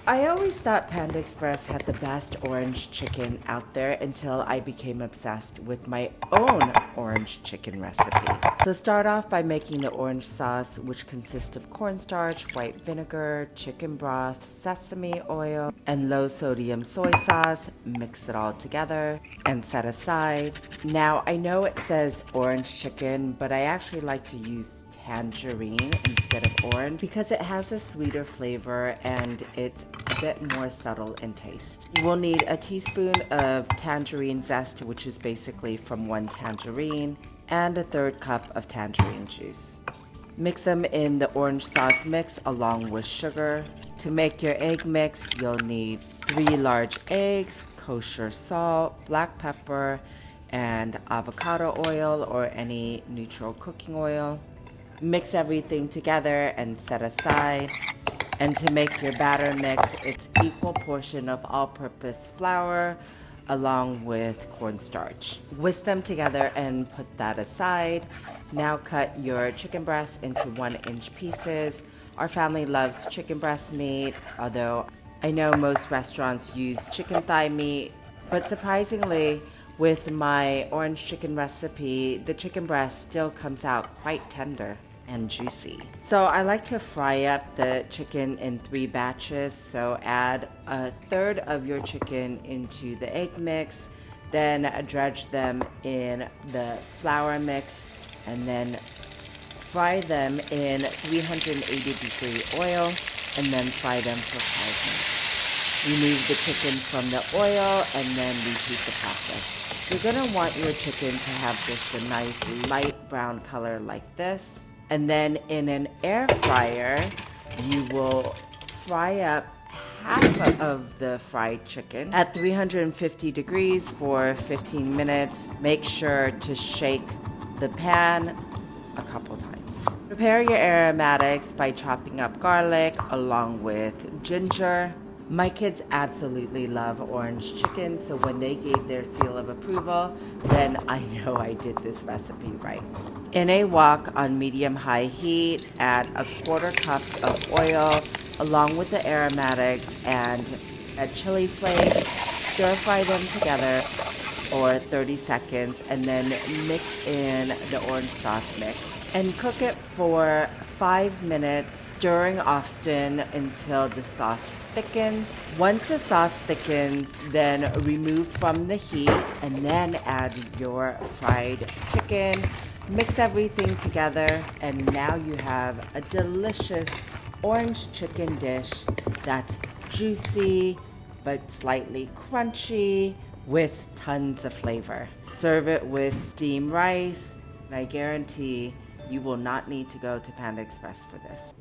I always thought Panda Express had the best orange chicken out there until I became obsessed with my own orange chicken recipe. So start off by making the orange sauce, which consists of cornstarch, white vinegar, chicken broth, sesame oil, and low sodium soy sauce. Mix it all together and set aside. Now, I know it says orange chicken, but I actually like to use tangerine instead of orange because it has a sweeter flavor and it's a bit more subtle in taste. You will need a teaspoon of tangerine zest, which is basically from one tangerine, and a third cup of tangerine juice. Mix them in the orange sauce mix along with sugar. To make your egg mix, you'll need 3 large eggs, kosher salt, black pepper, and avocado oil or any neutral cooking oil. Mix everything together and set aside. And to make your batter mix, it's equal portion of all-purpose flour along with cornstarch. Whisk them together and put that aside. Now cut your chicken breast into 1-inch pieces. Our family loves chicken breast meat, although I know most restaurants use chicken thigh meat, but surprisingly, with my orange chicken recipe, the chicken breast still comes out quite tender and juicy. So I like to fry up the chicken in 3 batches. So add a third of your chicken into the egg mix, then dredge them in the flour mix, and then fry them in 380-degree oil, and then fry them for 5 minutes. Remove the chicken from the oil and then repeat the process. You're gonna want your chicken to have just a nice light brown color like this. And then in an air fryer, you will fry up half of the fried chicken at 350 degrees for 15 minutes. Make sure to shake the pan a couple times. Prepare your aromatics by chopping up garlic along with ginger. My kids absolutely love orange chicken, so when they gave their seal of approval, then I know I did this recipe right. In a wok on medium-high heat, add a 1/4 cup of oil along with the aromatics and add chili flakes. Stir fry them together for 30 seconds and then mix in the orange sauce mix and cook it for 5 minutes, stirring often until the sauce thickens. Once the sauce thickens, then remove from the heat and then add your fried chicken. Mix everything together and now you have a delicious orange chicken dish that's juicy but slightly crunchy with tons of flavor. Serve it with steamed rice, and I guarantee you will not need to go to Panda Express for this.